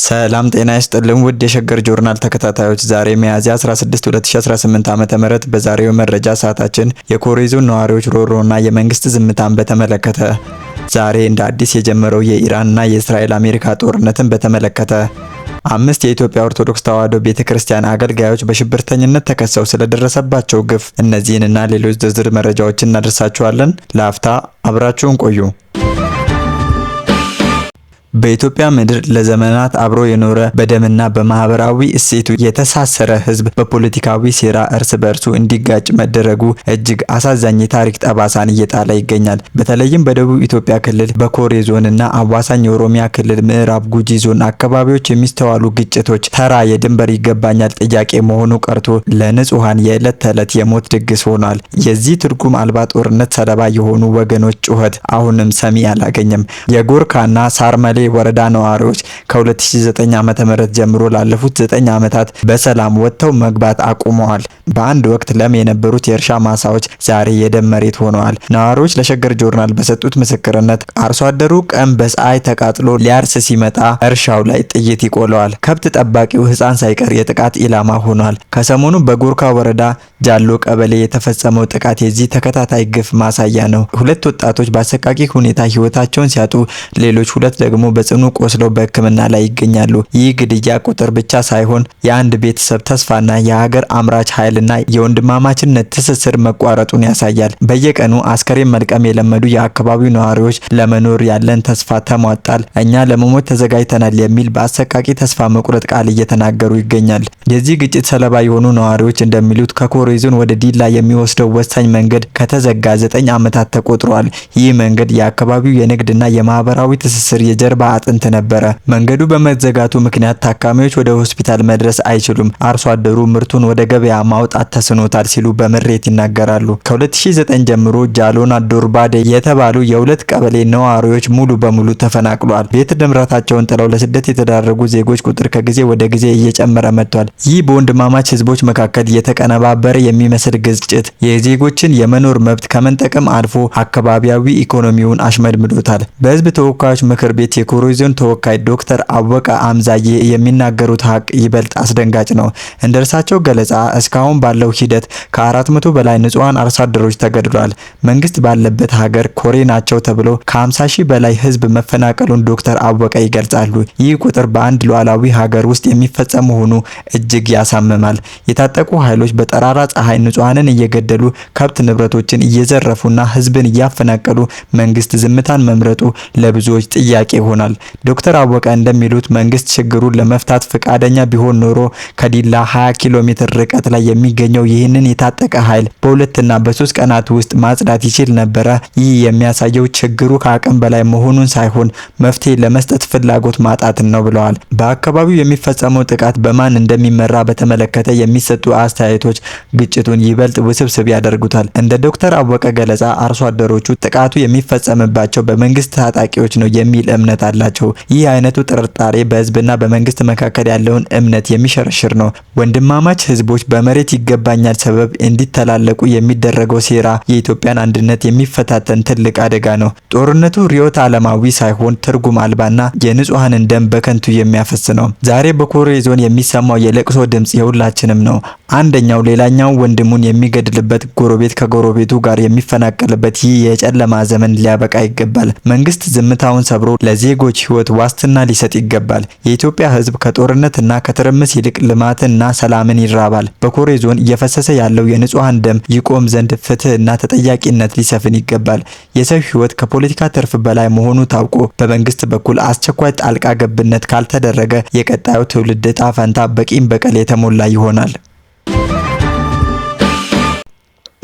ሰላም ጤና ይስጥልን ውድ የሸገር ጆርናል ተከታታዮች፣ ዛሬ ሚያዝያ 16 2018 ዓ.ም በዛሬው መረጃ ሰዓታችን የኮሬ ዞን ነዋሪዎች ሮሮና የመንግስት ዝምታን በተመለከተ፣ ዛሬ እንደ አዲስ የጀመረው የኢራንና የእስራኤል አሜሪካ ጦርነትን በተመለከተ፣ 5 የኢትዮጵያ ኦርቶዶክስ ተዋሕዶ ቤተክርስቲያን አገልጋዮች በሽብርተኝነት ተከሰው ስለደረሰባቸው ግፍ፣ እነዚህንና ሌሎች ዝርዝር መረጃዎችን እናደርሳችኋለን። ለአፍታ አብራችሁን ቆዩ። በኢትዮጵያ ምድር ለዘመናት አብሮ የኖረ በደምና በማህበራዊ እሴቱ የተሳሰረ ህዝብ በፖለቲካዊ ሴራ እርስ በርሱ እንዲጋጭ መደረጉ እጅግ አሳዛኝ የታሪክ ጠባሳን እየጣለ ይገኛል። በተለይም በደቡብ ኢትዮጵያ ክልል በኮሬ ዞንና አዋሳኝ የኦሮሚያ ክልል ምዕራብ ጉጂ ዞን አካባቢዎች የሚስተዋሉ ግጭቶች ተራ የድንበር ይገባኛል ጥያቄ መሆኑ ቀርቶ ለንጹሃን የዕለት ተዕለት የሞት ድግስ ሆኗል። የዚህ ትርጉም አልባ ጦርነት ሰለባ የሆኑ ወገኖች ጩኸት አሁንም ሰሚ አላገኘም። የጎርካና ሳርመሌ ወረዳ ነዋሪዎች ከ2009 ዓ.ም ጀምሮ ላለፉት 9 ዓመታት በሰላም ወጥተው መግባት አቁመዋል። በአንድ ወቅት ለም የነበሩት የእርሻ ማሳዎች ዛሬ የደም መሬት ሆነዋል። ነዋሪዎች ለሸገር ጆርናል በሰጡት ምስክርነት አርሶ አደሩ ቀን በፀሐይ ተቃጥሎ ሊያርስ ሲመጣ እርሻው ላይ ጥይት ይቆለዋል። ከብት ጠባቂው ሕፃን ሳይቀር የጥቃት ኢላማ ሆኗል። ከሰሞኑ በጎርካ ወረዳ ጃሎ ቀበሌ የተፈጸመው ጥቃት የዚህ ተከታታይ ግፍ ማሳያ ነው። 2 ወጣቶች በአሰቃቂ ሁኔታ ህይወታቸውን ሲያጡ፣ ሌሎች 2 ደግሞ በጽኑ ቆስለው በሕክምና ላይ ይገኛሉ። ይህ ግድያ ቁጥር ብቻ ሳይሆን የአንድ ቤተሰብ ተስፋና የሀገር አምራች ኃይልና የወንድማማችነት ትስስር መቋረጡን ያሳያል። በየቀኑ አስከሬን መልቀም የለመዱ የአካባቢው ነዋሪዎች ለመኖር ያለን ተስፋ ተሟጣል፣ እኛ ለመሞት ተዘጋጅተናል የሚል በአሰቃቂ ተስፋ መቁረጥ ቃል እየተናገሩ ይገኛል። የዚህ ግጭት ሰለባ የሆኑ ነዋሪዎች እንደሚሉት ከኮሬ ዞን ወደ ዲላ የሚወስደው ወሳኝ መንገድ ከተዘጋ 9 ዓመታት ተቆጥሯል። ይህ መንገድ የአካባቢው የንግድና የማህበራዊ ትስስር የጀርባ አጥንት ነበረ። መንገዱ በመዘጋቱ ምክንያት ታካሚዎች ወደ ሆስፒታል መድረስ አይችሉም፣ አርሶ አደሩ ምርቱን ወደ ገበያ ማውጣት ተስኖታል ሲሉ በምሬት ይናገራሉ። ከ2009 ጀምሮ ጃሎና ዶርባዴ የተባሉ የ2 ቀበሌ ነዋሪዎች ሙሉ በሙሉ ተፈናቅሏል። ቤት ንብረታቸውን ጥለው ለስደት የተዳረጉ ዜጎች ቁጥር ከጊዜ ወደ ጊዜ እየጨመረ መጥቷል። ይህ በወንድማማች ህዝቦች መካከል የተቀነባበረ የሚመስል ግጭት የዜጎችን የመኖር መብት ከመንጠቅም አልፎ አካባቢያዊ ኢኮኖሚውን አሽመድምዶታል። በህዝብ ተወካዮች ምክር ቤት የኮሬ ዞን ተወካይ ዶክተር አወቀ አምዛዬ የሚናገሩት ሀቅ ይበልጥ አስደንጋጭ ነው። እንደ እርሳቸው ገለጻ እስካሁን ባለው ሂደት ከ400 በላይ ንጹሃን አርሶ አደሮች ተገድሏል። መንግስት ባለበት ሀገር ኮሬ ናቸው ተብሎ ከ50 ሺህ በላይ ህዝብ መፈናቀሉን ዶክተር አወቀ ይገልጻሉ። ይህ ቁጥር በአንድ ሉዓላዊ ሀገር ውስጥ የሚፈጸም መሆኑ እጅግ ያሳምማል። የታጠቁ ኃይሎች በጠራራ ፀሐይ ንጹሃንን እየገደሉ ከብት ንብረቶችን እየዘረፉና ህዝብን እያፈናቀሉ መንግስት ዝምታን መምረጡ ለብዙዎች ጥያቄ ይሆናል። ዶክተር አወቀ እንደሚሉት መንግስት ችግሩን ለመፍታት ፈቃደኛ ቢሆን ኖሮ ከዲላ 20 ኪሎ ሜትር ርቀት ላይ የሚገኘው ይህንን የታጠቀ ኃይል በ2 እና በ3 ቀናት ውስጥ ማጽዳት ይችል ነበረ። ይህ የሚያሳየው ችግሩ ከአቅም በላይ መሆኑን ሳይሆን መፍትሄ ለመስጠት ፍላጎት ማጣትን ነው ብለዋል። በአካባቢው የሚፈጸመው ጥቃት በማን እንደሚመራ በተመለከተ የሚሰጡ አስተያየቶች ግጭቱን ይበልጥ ውስብስብ ያደርጉታል። እንደ ዶክተር አወቀ ገለጻ አርሶ አደሮቹ ጥቃቱ የሚፈጸምባቸው በመንግስት ታጣቂዎች ነው የሚል እምነት አላቸው። ይህ አይነቱ ጥርጣሬ በህዝብና በመንግስት መካከል ያለውን እምነት የሚሸረሽር ነው። ወንድማማች ህዝቦች በመሬት ይገባኛል ሰበብ እንዲተላለቁ የሚደረገው ሴራ የኢትዮጵያን አንድነት የሚፈታተን ትልቅ አደጋ ነው። ጦርነቱ ርዕዮተ ዓለማዊ ሳይሆን ትርጉም አልባና የንጹሃንን ደም በከንቱ የሚያፈስ ነው። ዛሬ በኮሬ ዞን የሚሰማው የለቅሶ ድምጽ የሁላችንም ነው። አንደኛው ሌላኛው ወንድሙን የሚገድልበት፣ ጎረቤት ከጎረቤቱ ጋር የሚፈናቀልበት ይህ የጨለማ ዘመን ሊያበቃ ይገባል። መንግስት ዝምታውን ሰብሮ ለዜጎች ህይወት ዋስትና ሊሰጥ ይገባል። የኢትዮጵያ ህዝብ ከጦርነትና ከትርምስ ይልቅ ልማትና ሰላምን ይራባል። በኮሬ ዞን እየፈሰሰ ያለው የንጹሃን ደም ይቆም ዘንድ ፍትህና ተጠያቂነት ሊሰፍን ይገባል። የሰው ህይወት ከፖለቲካ ትርፍ በላይ መሆኑ ታውቆ በመንግስት በኩል አስቸኳይ ጣልቃ ገብነት ካልተደረገ የቀጣዩ ትውልድ ዕጣ ፈንታ በቂም በቀል የተሞላ ይሆናል።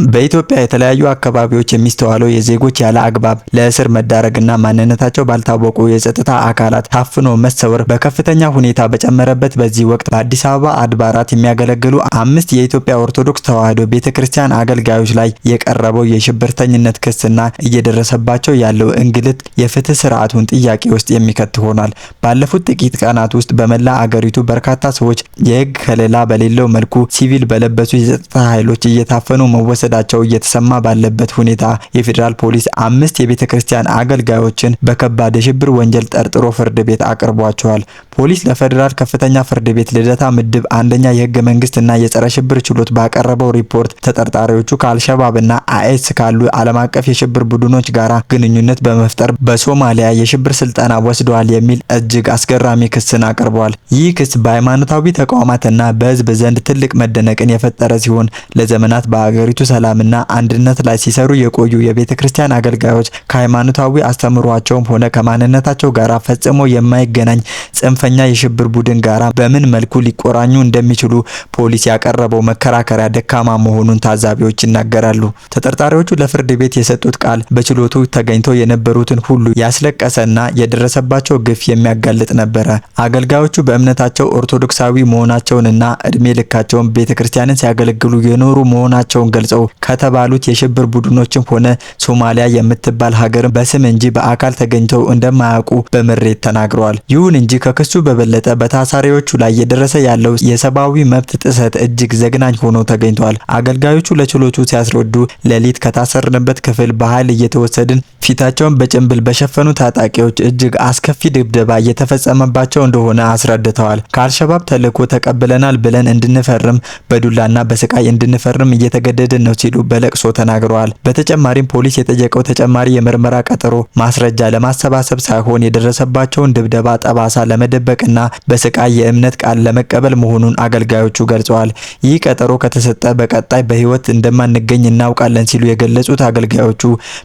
በኢትዮጵያ የተለያዩ አካባቢዎች የሚስተዋለው የዜጎች ያለ አግባብ ለእስር መዳረግና ማንነታቸው ባልታወቁ የጸጥታ አካላት ታፍኖ መሰወር በከፍተኛ ሁኔታ በጨመረበት በዚህ ወቅት በአዲስ አበባ አድባራት የሚያገለግሉ 5 የኢትዮጵያ ኦርቶዶክስ ተዋሕዶ ቤተክርስቲያን አገልጋዮች ላይ የቀረበው የሽብርተኝነት ክስና እየደረሰባቸው ያለው እንግልት የፍትህ ስርዓቱን ጥያቄ ውስጥ የሚከት ሆኗል። ባለፉት ጥቂት ቀናት ውስጥ በመላ አገሪቱ በርካታ ሰዎች የህግ ከለላ በሌለው መልኩ ሲቪል በለበሱ የጸጥታ ኃይሎች እየታፈኑ መወሰድ መውሰዳቸው እየተሰማ ባለበት ሁኔታ የፌዴራል ፖሊስ 5 የቤተክርስቲያን አገልጋዮችን በከባድ የሽብር ወንጀል ጠርጥሮ ፍርድ ቤት አቅርቧቸዋል። ፖሊስ ለፌዴራል ከፍተኛ ፍርድ ቤት ልደታ ምድብ አንደኛ የህገ መንግስትና የጸረ ሽብር ችሎት ባቀረበው ሪፖርት ተጠርጣሪዎቹ ከአልሸባብና አይኤስ ካሉ ዓለም አቀፍ የሽብር ቡድኖች ጋር ግንኙነት በመፍጠር በሶማሊያ የሽብር ስልጠና ወስደዋል የሚል እጅግ አስገራሚ ክስን አቅርበዋል። ይህ ክስ በሃይማኖታዊ ተቋማትና በህዝብ ዘንድ ትልቅ መደነቅን የፈጠረ ሲሆን ለዘመናት በአገሪቱ ሰላምና አንድነት ላይ ሲሰሩ የቆዩ የቤተክርስቲያን አገልጋዮች ከሃይማኖታዊ አስተምሯቸውም ሆነ ከማንነታቸው ጋር ፈጽሞ የማይገናኝ ጽንፈኛ የሽብር ቡድን ጋር በምን መልኩ ሊቆራኙ እንደሚችሉ ፖሊስ ያቀረበው መከራከሪያ ደካማ መሆኑን ታዛቢዎች ይናገራሉ። ተጠርጣሪዎቹ ለፍርድ ቤት የሰጡት ቃል በችሎቱ ተገኝተው የነበሩትን ሁሉ ያስለቀሰና የደረሰባቸው ግፍ የሚያጋልጥ ነበረ። አገልጋዮቹ በእምነታቸው ኦርቶዶክሳዊ መሆናቸውንና እድሜ ልካቸውን ቤተክርስቲያንን ሲያገለግሉ የኖሩ መሆናቸውን ገልጸው ከተባሉት የሽብር ቡድኖችም ሆነ ሶማሊያ የምትባል ሀገርን በስም እንጂ በአካል ተገኝተው እንደማያውቁ በምሬት ተናግረዋል። ይሁን እንጂ ከክሱ በበለጠ በታሳሪዎቹ ላይ የደረሰ ያለው የሰብአዊ መብት ጥሰት እጅግ ዘግናኝ ሆኖ ተገኝቷል። አገልጋዮቹ ለችሎቱ ሲያስረዱ ሌሊት ከታሰርንበት ክፍል በኃይል እየተወሰድን ፊታቸውን በጭንብል በሸፈኑ ታጣቂዎች እጅግ አስከፊ ድብደባ እየተፈጸመባቸው እንደሆነ አስረድተዋል። ከአልሸባብ ተልዕኮ ተቀብለናል ብለን እንድንፈርም በዱላና በስቃይ እንድንፈርም እየተገደድን ነው ሲሉ በለቅሶ ተናግረዋል። በተጨማሪም ፖሊስ የጠየቀው ተጨማሪ የምርመራ ቀጠሮ ማስረጃ ለማሰባሰብ ሳይሆን የደረሰባቸውን ድብደባ ጠባሳ ለመደበቅና በስቃይ የእምነት ቃል ለመቀበል መሆኑን አገልጋዮቹ ገልጸዋል። ይህ ቀጠሮ ከተሰጠ በቀጣይ በህይወት እንደማንገኝ እናውቃለን ሲሉ የገለጹት አገልጋዮቹ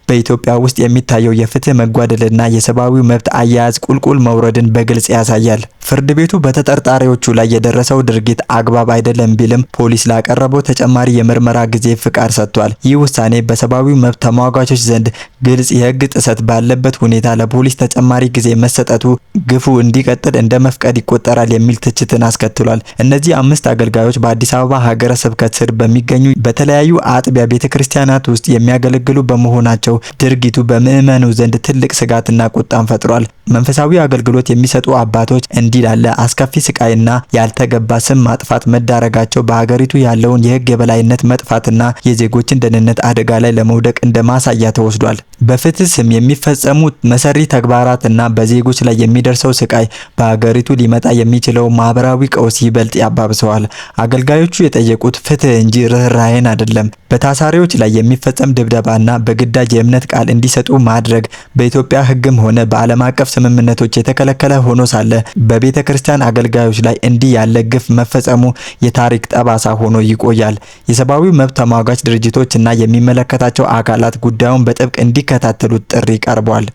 በኢትዮጵያ ውስጥ የሚታየው የፍትህ መጓደልና የሰብአዊ መብት አያያዝ ቁልቁል መውረድን በግልጽ ያሳያል። ፍርድ ቤቱ በተጠርጣሪዎቹ ላይ የደረሰው ድርጊት አግባብ አይደለም ቢልም ፖሊስ ላቀረበው ተጨማሪ የምርመራ ጊዜ ፍቃድ ሰጥቷል። ይህ ውሳኔ በሰብአዊ መብት ተሟጋቾች ዘንድ ግልጽ የህግ ጥሰት ባለበት ሁኔታ ለፖሊስ ተጨማሪ ጊዜ መሰጠቱ ግፉ እንዲቀጥል እንደ መፍቀድ ይቆጠራል የሚል ትችትን አስከትሏል። እነዚህ 5 አገልጋዮች በአዲስ አበባ ሀገረ ስብከት ስር በሚገኙ በተለያዩ አጥቢያ ቤተክርስቲያናት ውስጥ የሚያገለግሉ በመሆናቸው ድርጊቱ በምዕመኑ ዘንድ ትልቅ ስጋትና ቁጣን ፈጥሯል። መንፈሳዊ አገልግሎት የሚሰጡ አባቶች እንዲህ ላለ አስከፊ ስቃይና ያልተገባ ስም ማጥፋት መዳረጋቸው በሀገሪቱ ያለውን የህግ የበላይነት መጥፋትና የዜጎችን ደህንነት አደጋ ላይ ለመውደቅ እንደ ማሳያ ተወስዷል። በፍትህ ስም የሚፈጸሙ መሰሪ ተግባራትና በዜጎች ላይ የሚደርሰው ስቃይ በሀገሪቱ ሊመጣ የሚችለው ማህበራዊ ቀውስ ይበልጥ ያባብሰዋል። አገልጋዮቹ የጠየቁት ፍትህ እንጂ ርህራሄን አይደለም። በታሳሪዎች ላይ የሚፈጸም ድብደባና በግዳጅ የእምነት ቃል እንዲሰጡ ማድረግ በኢትዮጵያ ህግም ሆነ በዓለም አቀፍ ስምምነቶች የተከለከለ ሆኖ ሳለ በቤተ ክርስቲያን አገልጋዮች ላይ እንዲህ ያለ ግፍ መፈጸሙ የታሪክ ጠባሳ ሆኖ ይቆያል። የሰብአዊ መብት ተሟጋች ድርጅቶችና የሚመለከታቸው አካላት ጉዳዩን በጥብቅ እንዲከታተሉት ጥሪ ቀርቧል።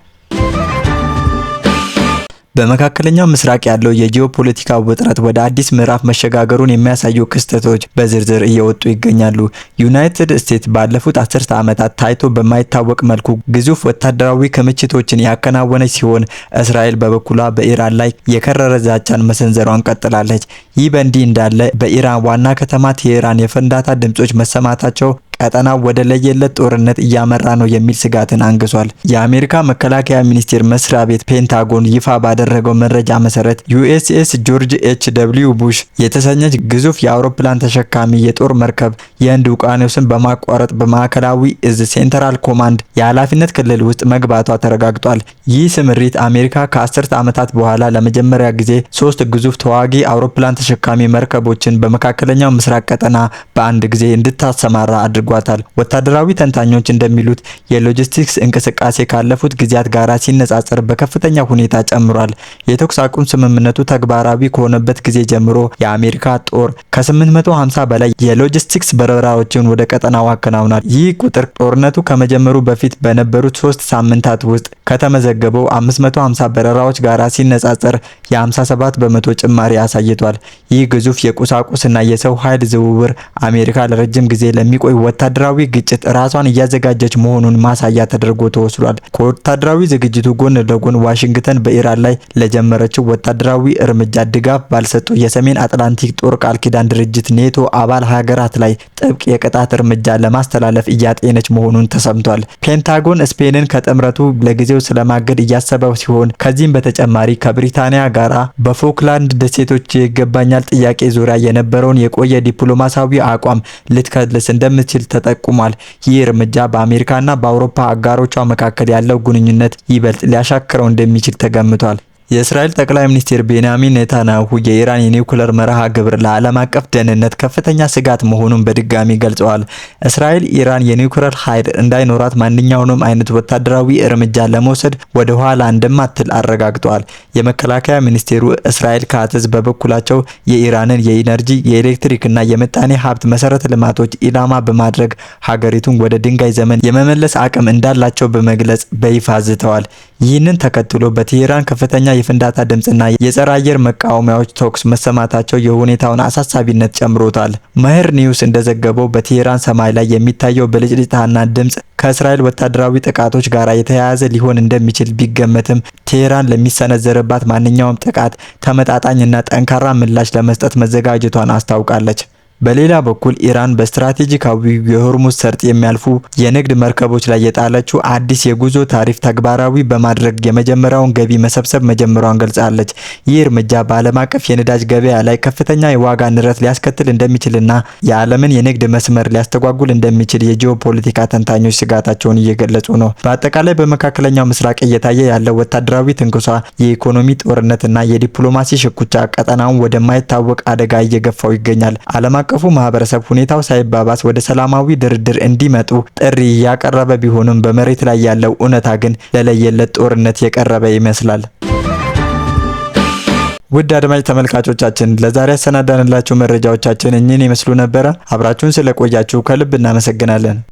በመካከለኛው ምስራቅ ያለው የጂኦፖለቲካ ውጥረት ወደ አዲስ ምዕራፍ መሸጋገሩን የሚያሳዩ ክስተቶች በዝርዝር እየወጡ ይገኛሉ። ዩናይትድ ስቴትስ ባለፉት 10 ዓመታት ታይቶ በማይታወቅ መልኩ ግዙፍ ወታደራዊ ክምችቶችን ያከናወነች ሲሆን እስራኤል በበኩሏ በኢራን ላይ የከረረ ዛቻን መሰንዘሯን ቀጥላለች። ይህ በእንዲህ እንዳለ በኢራን ዋና ከተማ ቴሄራን የፍንዳታ ድምጾች መሰማታቸው ቀጠናው ወደ ለየለት ጦርነት እያመራ ነው የሚል ስጋትን አንግሷል። የአሜሪካ መከላከያ ሚኒስቴር መስሪያ ቤት ፔንታጎን ይፋ ባደረገው መረጃ መሰረት ዩኤስኤስ ጆርጅ ኤች.ደብሊው ቡሽ የተሰኘች ግዙፍ የአውሮፕላን ተሸካሚ የጦር መርከብ የህንድ ውቅያኖስን በማቋረጥ በማዕከላዊ እዝ ሴንትራል ኮማንድ የኃላፊነት ክልል ውስጥ መግባቷ ተረጋግጧል። ይህ ስምሪት አሜሪካ ከ10 ዓመታት በኋላ ለመጀመሪያ ጊዜ 3 ግዙፍ ተዋጊ አውሮፕላን ተሸካሚ መርከቦችን በመካከለኛው ምስራቅ ቀጠና በአንድ ጊዜ እንድታሰማራ አድርጓል። ወታደራዊ ተንታኞች እንደሚሉት የሎጂስቲክስ እንቅስቃሴ ካለፉት ጊዜያት ጋር ሲነጻጸር በከፍተኛ ሁኔታ ጨምሯል። የተኩስ አቁም ስምምነቱ ተግባራዊ ከሆነበት ጊዜ ጀምሮ የአሜሪካ ጦር ከ850 በላይ የሎጂስቲክስ በረራዎችን ወደ ቀጠናው አከናውኗል። ይህ ቁጥር ጦርነቱ ከመጀመሩ በፊት በነበሩት 3 ሳምንታት ውስጥ ከተመዘገበው 550 በረራዎች ጋር ሲነጻጸር የ57 በመቶ ጭማሪ አሳይቷል። ይህ ግዙፍ የቁሳቁስና የሰው ኃይል ዝውውር አሜሪካ ለረጅም ጊዜ ለሚቆይ ወታደራዊ ግጭት ራሷን እያዘጋጀች መሆኑን ማሳያ ተደርጎ ተወስዷል። ከወታደራዊ ዝግጅቱ ጎን ለጎን ዋሽንግተን በኢራን ላይ ለጀመረችው ወታደራዊ እርምጃ ድጋፍ ባልሰጡ የሰሜን አትላንቲክ ጦር ቃል ኪዳን ድርጅት ኔቶ አባል ሀገራት ላይ ጥብቅ የቅጣት እርምጃ ለማስተላለፍ እያጤነች መሆኑን ተሰምቷል። ፔንታጎን ስፔንን ከጥምረቱ ለጊዜው ስለማገድ እያሰበው ሲሆን ከዚህም በተጨማሪ ከብሪታንያ ጋራ በፎክላንድ ደሴቶች ይገባኛል ጥያቄ ዙሪያ የነበረውን የቆየ ዲፕሎማሲያዊ አቋም ልትከልስ እንደምትችል ተጠቁሟል። ይህ እርምጃ በአሜሪካና በአውሮፓ አጋሮቿ መካከል ያለው ግንኙነት ይበልጥ ሊያሻክረው እንደሚችል ተገምቷል። የእስራኤል ጠቅላይ ሚኒስትር ቤንያሚን ኔታንያሁ የኢራን የኒውክሌር መርሃ ግብር ለዓለም አቀፍ ደህንነት ከፍተኛ ስጋት መሆኑን በድጋሚ ገልጸዋል። እስራኤል ኢራን የኒውክሌር ኃይል እንዳይኖራት ማንኛውንም አይነት ወታደራዊ እርምጃ ለመውሰድ ወደ ኋላ እንደማትል አረጋግጠዋል። የመከላከያ ሚኒስቴሩ እስራኤል ካትዝ በበኩላቸው የኢራንን የኢነርጂ የኤሌክትሪክና የምጣኔ ሀብት መሰረተ ልማቶች ኢላማ በማድረግ ሀገሪቱን ወደ ድንጋይ ዘመን የመመለስ አቅም እንዳላቸው በመግለጽ በይፋ ዝተዋል። ይህንን ተከትሎ በቴህራን ከፍተኛ የፍንዳታ ድምጽና የጸረ አየር መቃወሚያዎች ተኩስ መሰማታቸው የሁኔታውን አሳሳቢነት ጨምሮታል። መህር ኒውስ እንደዘገበው በቴህራን ሰማይ ላይ የሚታየው ብልጭልጭታና ድምጽ ከእስራኤል ወታደራዊ ጥቃቶች ጋር የተያያዘ ሊሆን እንደሚችል ቢገመትም ቴህራን ለሚሰነዘርባት ማንኛውም ጥቃት ተመጣጣኝና ጠንካራ ምላሽ ለመስጠት መዘጋጀቷን አስታውቃለች። በሌላ በኩል ኢራን በስትራቴጂካዊ የሆርሙዝ ሰርጥ የሚያልፉ የንግድ መርከቦች ላይ የጣለችው አዲስ የጉዞ ታሪፍ ተግባራዊ በማድረግ የመጀመሪያውን ገቢ መሰብሰብ መጀመሯን ገልጻለች። ይህ እርምጃ በዓለም አቀፍ የነዳጅ ገበያ ላይ ከፍተኛ የዋጋ ንረት ሊያስከትል እንደሚችልና የዓለምን የንግድ መስመር ሊያስተጓጉል እንደሚችል የጂኦፖለቲካ ተንታኞች ስጋታቸውን እየገለጹ ነው። በአጠቃላይ በመካከለኛው ምስራቅ እየታየ ያለው ወታደራዊ ትንኮሳ፣ የኢኮኖሚ ጦርነትና የዲፕሎማሲ ሽኩቻ ቀጠናውን ወደማይታወቅ አደጋ እየገፋው ይገኛል። ዓለም አቀፉ ማህበረሰብ ሁኔታው ሳይባባስ ወደ ሰላማዊ ድርድር እንዲመጡ ጥሪ ያቀረበ ቢሆንም በመሬት ላይ ያለው እውነታ ግን ለለየለት ጦርነት የቀረበ ይመስላል። ውድ አድማጭ ተመልካቾቻችን ለዛሬ ያሰናዳንላችሁ መረጃዎቻችን እኚህን ይመስሉ ነበር። አብራችሁን ስለቆያችሁ ከልብ እናመሰግናለን።